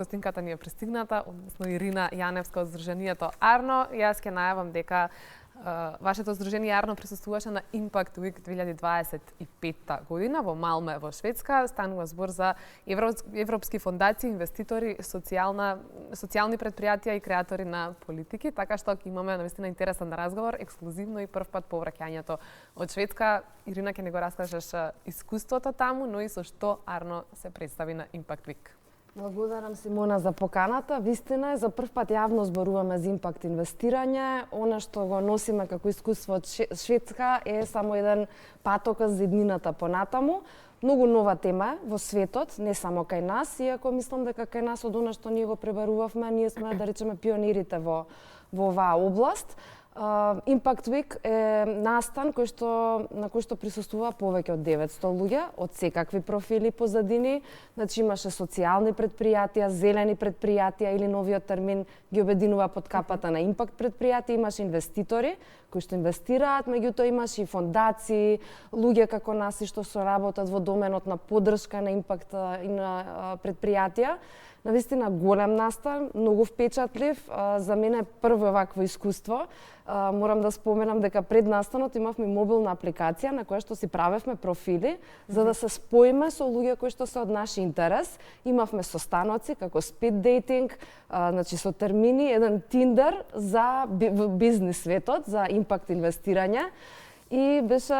Гостинката ни е пристигната, односно Ирина Јаневска од Здруженијето Арно. Јас ќе најавам дека вашето здружение Арно присуствуваше на Impact Week 2025 година во Малме во Шведска. Станува збор за европски фондации, инвеститори, социјални предпријатија и креатори на политики, така што ќе имаме навистина интересен разговор, ексклузивно и првпат повраќањето од Шведска. Ирина, ќе не го раскажеш искуството таму, но и со што Арно се представи на Impact Week. Благодарам, Симона, за поканата. Вистина е, за прв пат јавно зборуваме за импакт инвестирање. Она што го носиме како искуство од Шведска е само еден патоказ за иднината понатаму. Многу нова тема во светот, не само кај нас, иако мислам дека кај нас од она што ние го пребарувавме, ние сме, да речеме, пионерите во оваа област. Impact Week е настан на кој што присуствува повеќе од 900 луѓе од секакви профили позадини. Значи имаше социјални предпријатија, зелени предпријатија или новиот термин ги обединува под капата на импакт предпријатија, имаше инвеститори кои што инвестираат, меѓутоа имаше и фондации, луѓе како нас и што соработат во доменот на поддршка на импакт и на предпријатија. Навистина голем настан, многу впечатлив, за мене прво вакво искуство. Морам да споменам дека пред настанот имавме мобилна апликација на која што си правевме профили за да се споиме со луѓе кои што се од наш интерес. Имавме состаноци како speed dating, значи со термини, еден Tinder за бизнис светот, за импакт инвестирање. И беше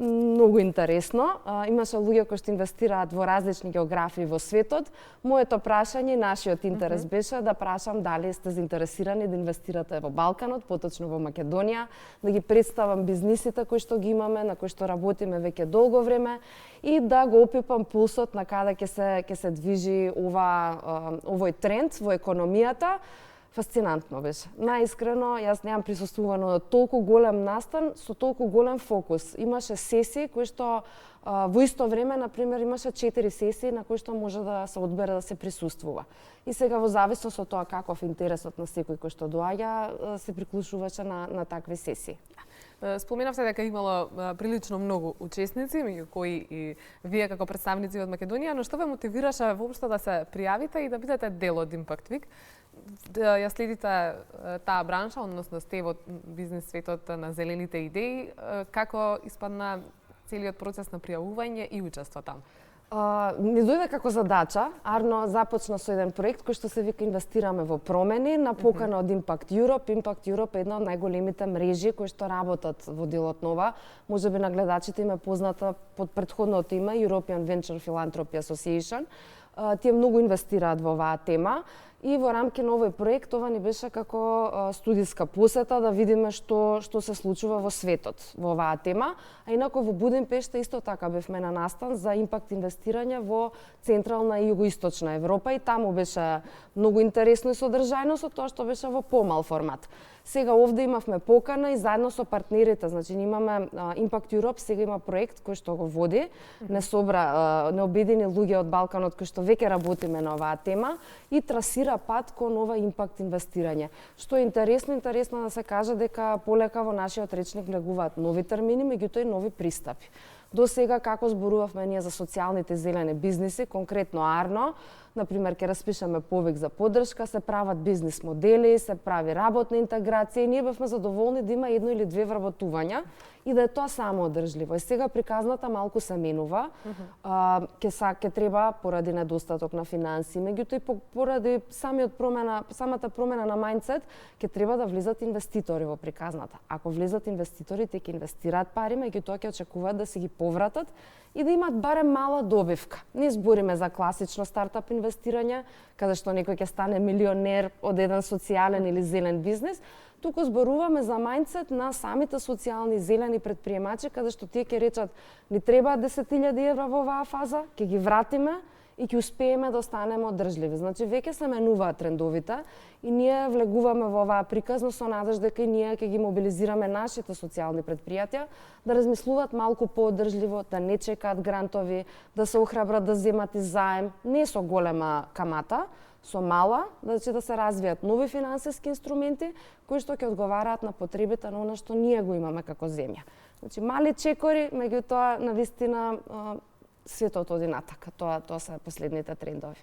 многу интересно. Имаше луѓе кои што инвестираат во различни географии во светот. Моето прашање, нашиот интерес беше да прашам дали сте заинтересирани да инвестирате во Балканот, поточно во Македонија, да ги представам бизнисите кои што ги имаме, на кои што работиме веќе долго време и да го опипам пулсот на каде ќе се движи овој тренд во економијата. Фасцинантно беше. Наискрено, јас немам присуствувано на толку голем настан со толку голем фокус. Имаше сесии кои што во исто време, например, имаше 4 сесии на кои што може да се одбере да се присуствува. И сега во зависност од тоа каков интересот на секој кој што доаѓа, се приклучуваше на такви сесии. Споменавте дека имало прилично многу учесници, меѓу кои и вие како представници од Македонија, но што ве мотивираше воопшто да се пријавите и да бидете дел од Impact Week? Да ја следите таа бранша, односно сте во бизнис светот на зелените идеи, како испадна целиот процес на пријавување и учество таму? Ми дојде како задача. Арно започна со еден проект кој што се вика Инвестираме во промени, на покана од Impact Europe. Impact Europe е една од најголемите мрежи кои што работат во делот на ова. Можеби на гледачите им е позната под претходното име European Venture Philanthropy Association. Тие многу инвестираат во оваа тема. И во рамки на овој проект, ова ни беше како студиска посета да видиме што се случува во светот во оваа тема. А инако во Будимпешта исто така бевме на настан за импакт инвестирање во Централна и Југоисточна Европа и таму беше многу интересно и содржајно со тоа што беше во помал формат. Сега овде имавме покана и заедно со партнерите, значи имаме Impact Europe, сега има проект кој што го води, не обедини луѓе од Балканот кои што веќе работиме на оваа тема и трасира пат кон ова импакт инвестирање. Што е интересно да се каже дека полека во нашиот речник влегуваат нови термини, меѓутоа и нови пристапи. До сега како зборувавме ние за социјалните зелени бизниси, конкретно Арно, например, ќе распишеме повик за поддршка, се прават бизнис модели, се прави работна интеграција и ние бевме задоволни да има едно или две вработувања и да е тоа само одржливо. И сега приказната малку се менува. Ќе треба поради недостаток на финанси, меѓутоа и поради самата промена на мајндсет, ќе треба да влизат инвеститори во приказната. Ако влизат инвеститори, те ќе инвестираат пари, меѓутоа ќе очекуваат да се ги повратат и да имат барем мала добивка. Не збориме за класично стартап инвестирање, каде што некој ќе стане милионер од еден социјален или зелен бизнис, туку зборуваме за мајндсет на самите социјални зелени предприемачи, каде што тие ќе речат ни требаат 10.000 евра во оваа фаза, ќе ги вратиме и ќе успееме да останеме одржливи. Значи веќе се менуваат трендовите и ние влегуваме во оваа приказна со надежда дека и ние ќе ги мобилизираме нашите социјални предпријатија да размислуваат малку поодржливо, да не чекаат грантови, да се охрабрат да земат и заем, не со голема камата, со мала, значи да се развијат нови финансиски инструменти кои што ќе одговараат на потребите на она што ние го имаме како земја. Значи мали чекори, меѓутоа навистина светот оди натака. Тоа се последните трендови.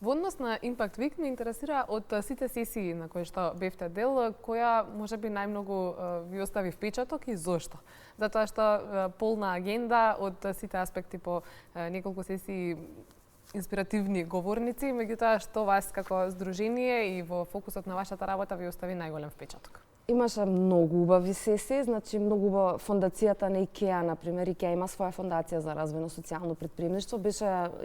Во однос на Impact Week ме интересира од сите сесии на кои што бевте дел, која можеби најмногу ви остави впечаток и зошто? Затоа што полна агенда од сите аспекти по неколку сесии инспиративни говорници, меѓутоа што вас како здружение и во фокусот на вашата работа ви остави најголем впечаток? Имаше многу убави сесии, значи многу убава фондацијата на IKEA, например, IKEA има своја фондација за развојно социјално претприемништво,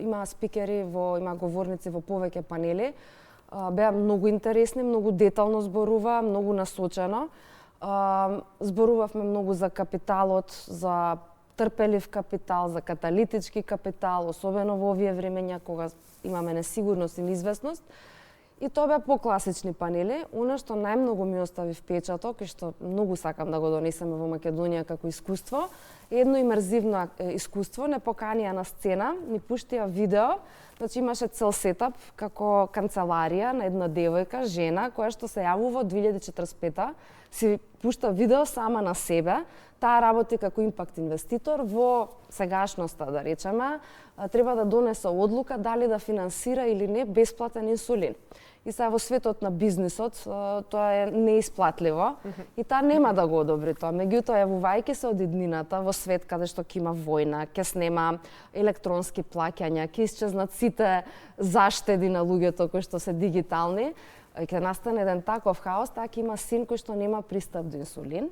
има спикери има говорници во повеќе панели, беа многу интересни, многу детално зборува, многу насочено. Зборувавме многу за капиталот, за трпелив капитал, за каталитички капитал, особено во овие времења кога имаме несигурност и неизвестност. И тоа беа покласични панели. Она што најмногу ми остави впечаток и што многу сакам да го донесеме во Македонија како искуство, е едно имерзивно искуство, не поканија на сцена, ни пуштија видео, значи имаше цел сетап како канцеларија на една девојка, жена, која што се јавува од 2045-та, си пушта видео сама на себе, таа работи како импакт инвеститор во сегашноста, да речеме, треба да донесе одлука дали да финансира или не бесплатен инсулин. И сега во светот на бизнисот тоа е неисплатливо и таа нема да го одобри тоа. Меѓутоа, јавувајќи се од иднината во свет каде што ќе има војна, ќе снема електронски плаќања, ќе исчезнат сите заштеди на луѓето кои што се дигитални, ќе настане еден таков хаос, таа ќе има син кој што нема пристап до инсулин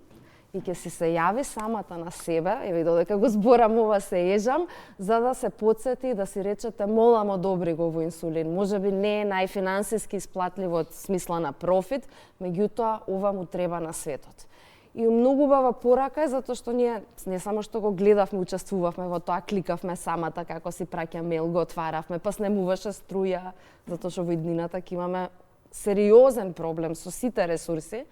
и ќе си се јави самата на себе, еве додека го зборам ова се ежам, за да се потсети и да си речете молам одобри го во инсулин. Можеби не е најфинансиски исплатливо од смисла на профит, меѓутоа ова му треба на светот. И многу убава порака е затоа што ние не само што го гледавме, учествувавме во тоа, кликавме самата како си праќа мејл, го отваравме, па снемуваше струја, затоа што во иднината ќе имаме сериозен проблем со сите ресурси.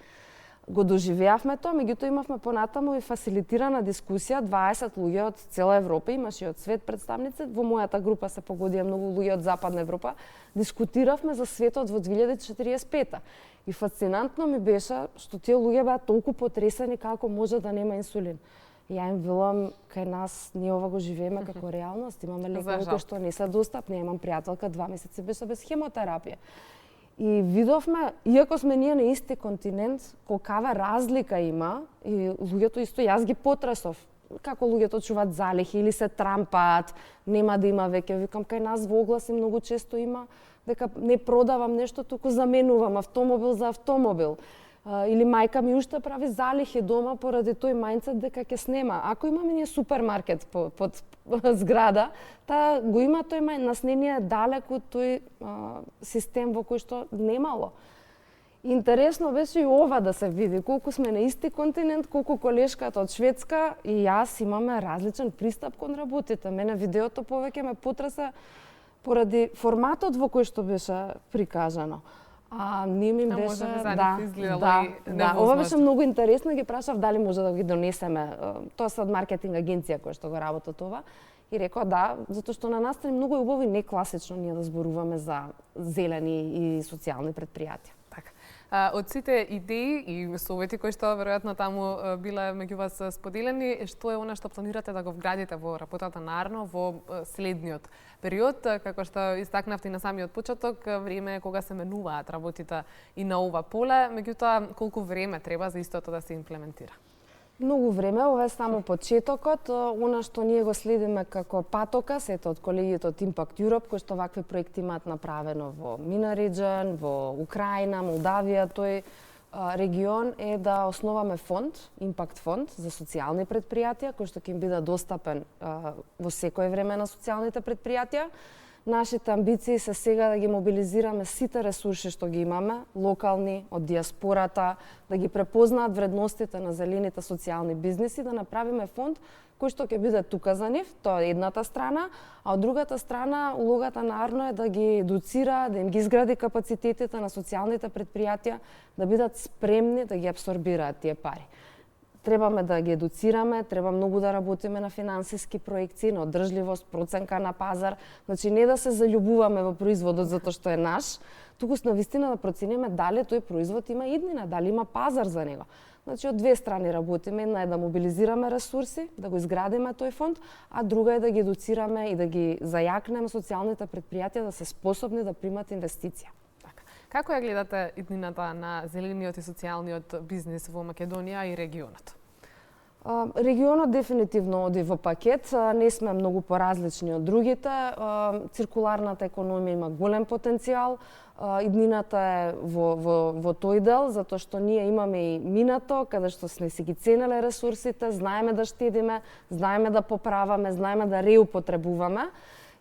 Го доживеавме тоа, меѓутоа имавме понатаму и фасилитирана дискусија, 20 луѓе од цела Европа, имаше и од свет представници, во мојата група се погодија многу луѓе од Западна Европа, дискутиравме за светот во 2045-та. И фасцинантно ми беше што тие луѓе беа толку потресени како може да нема инсулин. Ја им велам, кај нас ние ова го живееме како реалност, имаме лекови кои што не се достапни, имам пријателка 2 месеци беше без хемотерапија. И видовме, иако сме ние на исти континент, колкава разлика има и луѓето исто, јас ги потресов. Како луѓето чуваат залихи или се трампаат, нема да има веќе. Викам, кај нас во огласи многу често има дека не продавам нешто, туку заменувам автомобил за автомобил. Или мајка ми уште прави залихи дома поради тој мајндсет дека ќе снема. Ако имаме ние супермаркет под зграда, таа го има тој мајндсет, нас не е далек од тој систем во кој што немало. Интересно беше и ова да се види, колку сме на исти континент, колку колешката од Шведска и јас имаме различен пристап кон работите. Мене видеото повеќе ме потреса поради форматот во кој што беше прикажано. Ние ми беше ова беше многу интересно, ги прашав дали може да ги донесеме. Тоа се од маркетинг агенција која што го работат ова и рекоа да, затоа што на нас е многу убаво и некласично ние да зборуваме за зелени и социјални предпријатија. Од сите идеи и совети кои што веројатно таму биле меѓу вас споделени, што е она што планирате да го вградите во работата на Арно во следниот период, како што истакнавте на самиот почеток, време кога се менуваат работите и на ова поле, меѓутоа колку време треба за истото да се имплементира? Многу време, ова е само почетокот. Она што ние го следиме како патока, сето од колегите од Impact Europe, кои што вакви проекти имаат направено во MENA region, во Украина, Молдавија, тој регион е да основаме фонд, Impact фонд за социјални предпријатија, кој што ќе им биде достапен во секое време на социјалните предпријатија. Нашите амбиции се сега да ги мобилизираме сите ресурси што ги имаме, локални, од диаспората, да ги препознаат вредностите на зелените социјални бизниси, да направиме фонд кој што ќе биде тука за нив, тоа е едната страна, а од другата страна улогата на Арно е да ги едуцира, да им ги изгради капацитетите на социјалните предпријатија, да бидат спремни да ги апсорбираат тие пари. Требаме да ги едуцираме, треба многу да работиме на финансиски проекции, на одржливост, проценка на пазар. Значи не да се заљубуваме во производот затоа што е наш, туку на вистина да процениме дали тој производ има иднина, дали има пазар за него. Значи, од две страни работиме. Една е да мобилизираме ресурси, да го изградиме тој фонд, а друга е да ги едуцираме и да ги зајакнеме социјалните предпријатија да се способни да примат инвестиција. Како ја гледате иднината на зелениот и социјалниот бизнис во Македонија и регионот? Регионот дефинитивно оди во пакет, не сме многу поразлични од другите. Циркуларната економија има голем потенцијал, иднината е во тој дел, затоа што ние имаме и минато, каде што сме си ги ценеле ресурсите, знаеме да штедиме, знаеме да поправаме, знаеме да реупотребуваме.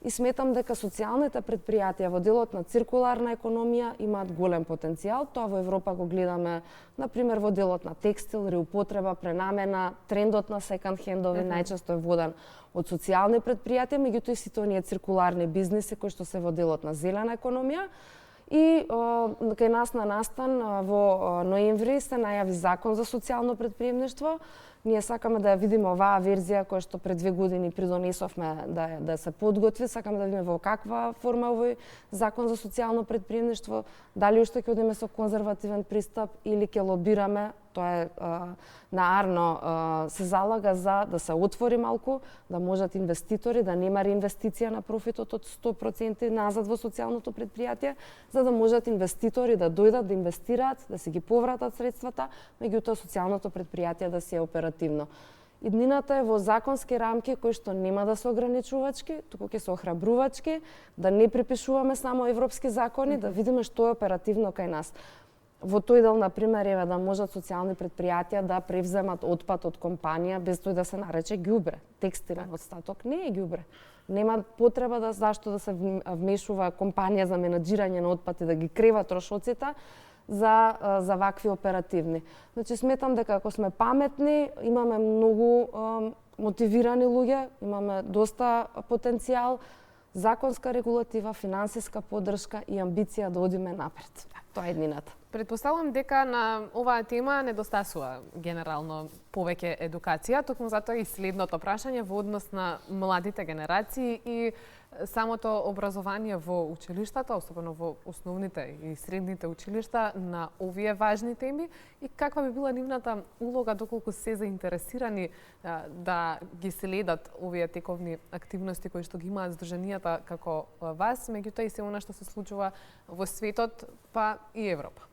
И сметам дека социјалните предпријатија во делот на циркуларна економија имаат голем потенцијал. Тоа во Европа го гледаме, например, во делот на текстил, реупотреба, пренамена, трендот на секонд хендови најчесто е водан од социјални предпријатија, меѓутоа и сите оние циркуларни бизниси кои што се во делот на зелена економија. И кај нас на настан во ноември се најави закон за социјално претприемништво. Ние сакаме да ја видиме оваа верзија која што пред 2 години придонесовме да се подготви, сакаме да видиме во каква форма овој закон за социјално претприемништво, дали уште ќе одиме со конзервативен пристап или ќе лобираме. Тоа е на Арно се залага за да се отвори малку, да можат инвеститори да нема реинвестиција на профитот од 100% назад во социјалното претпријатие, за да можат инвеститори да дојдат да инвестираат, да се ги повратат средствата, меѓутоа социјалното претпријатие да си е оперативно. Иднината е во законски рамки кои што нема да се ограничувачки, туку ќе се охрабрувачки, да не припишуваме само европски закони, да видиме што е оперативно кај нас. Во тој дел, например, еве да можат социјални претпријатија да превземат отпад од компанија без тој да се нарече ѓубре. Текстилен остаток не е ѓубре. Нема потреба зашто да се вмешува компанија за менаџирање на отпад и да ги крева трошоците за вакви оперативни. Значи, сметам дека ако сме паметни, имаме многу мотивирани луѓе, имаме доста потенцијал, законска регулатива, финансиска поддршка и амбиција да одиме напред. Тоа е иднината. Предпоставувам дека на оваа тема недостасува генерално повеќе едукација, токму затоа и следното прашање во однос на младите генерации и самото образование во училиштата, особено во основните и средните училишта, на овие важни теми и каква би била нивната улога доколку се заинтересирани да ги следат овие тековни активности кои што ги имаат здруженијата како вас, меѓутоа и се она што се случува во светот, па и Европа.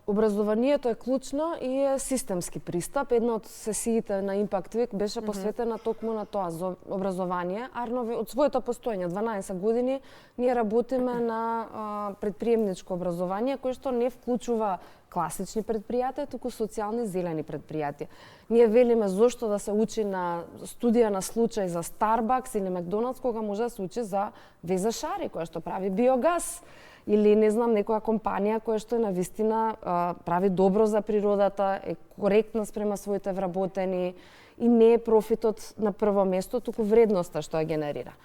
Образованието е клучно и е системски пристап. Една од сесиите на Impact Week беше посветена токму на тоа, за образование. Арно, од своето постоење, 12 години, ние работиме на предприемничко образование, кое што не вклучува класични предпријатија, туку социјални зелени предпријатија. Ние велиме зошто да се учи на студија на случај за Starbucks или Макдоналдс, кога може да се учи за Веза Шари, која што прави биогаз. Или, не знам, некоја компанија која што е навистина прави добро за природата, е коректна спрема своите вработени и не е профитот на прво место, туку вредноста што ја генерира.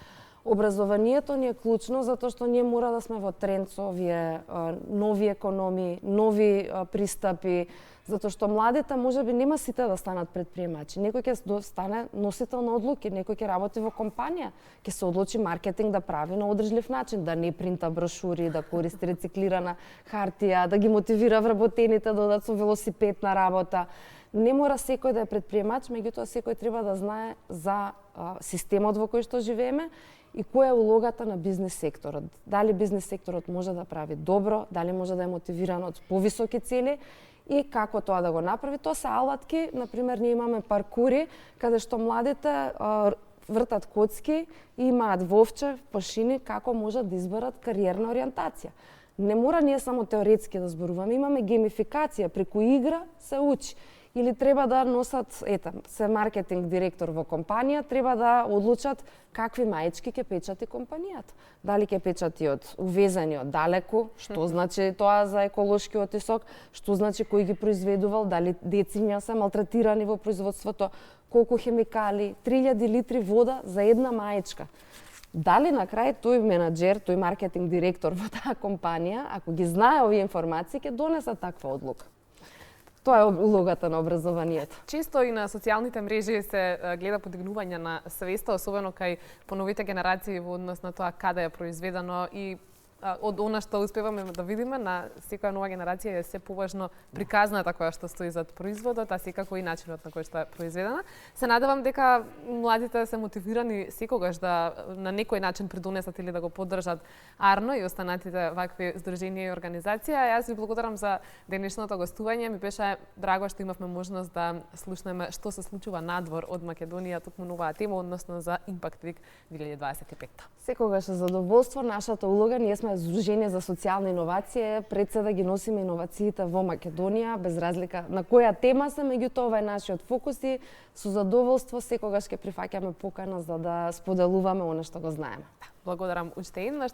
Образованието ни е клучно затоа што ние мора да сме во тренд со овие нови економии, нови пристапи, затоа што младите можеби нема сите да станат предприемачи. Некој ќе стане носител на одлуки, некој ќе работи во компанија, ќе се одлучи маркетинг да прави на одржлив начин, да не принта брошури, да користи рециклирана хартија, да ги мотивира вработените да одат со велосипед на работа. Не мора секој да е предприемач, меѓутоа секој треба да знае за системот во кој што живееме и која е улогата на бизнес секторот. Дали бизнес секторот може да прави добро, дали може да е мотивиран од повисоки цели и како тоа да го направи. Тоа се алатки, например, ние имаме паркури каде што младите вртат коцки и имаат вовче, пашини, како можат да изберат кариерна ориентација. Не мора ние само теоретски да зборуваме, имаме геймификација, преку игра се учи. Или треба да носат, се маркетинг директор во компанија, треба да одлучат какви маечки ќе печати компанијата. Дали ќе печати од увезени од далеку, што значи тоа за еколошки отисок, што значи кој ги произведувал, дали дециња се малтретирани во производството, колку хемикали, 3000 литри вода за една маечка. Дали на крај тој менаџер, тој маркетинг директор во таа компанија, ако ги знае овие информации, ќе донесе таква одлука. Тоа е улогата на образованието. Често и на социјалните мрежи се гледа подигнување на свеста, особено кај поновите генерации во однос на тоа каде е произведено и од она што успеваме да видиме на секоја нова генерација е се поважно приказната која што стои зад производот, а секако и начинот на кој што е произведена. Се надевам дека младите се мотивирани секогаш да на некој начин придонесат или да го поддржат Арно и останатите вакви здруженија и организации. Јас ви благодарам за денешното гостување. Ми беше драго што имавме можност да слушнеме што се случува надвор од Македонија токму на оваа тема, односно за Impact Week 2025. Секогаш е задоволство. Нашата улога, ние сме Здружение за социјална иновација, пред се да ги носиме иновациите во Македонија, без разлика на која тема се, меѓутоа ова е нашиот фокус и со задоволство секогаш ќе прифаќаме покана за да споделуваме она што го знаеме. Благодарам уште еднаш.